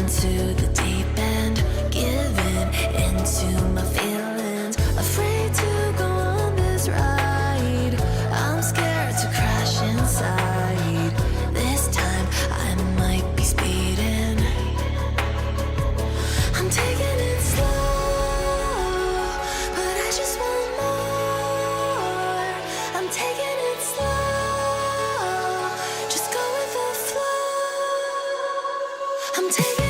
into the deep end, giving into my feelings, afraid to go on this ride. I'm scared to crash inside. This time I might be speeding. I'm taking it slow, but I just want more. I'm taking it slow, just go with the flow. I'm taking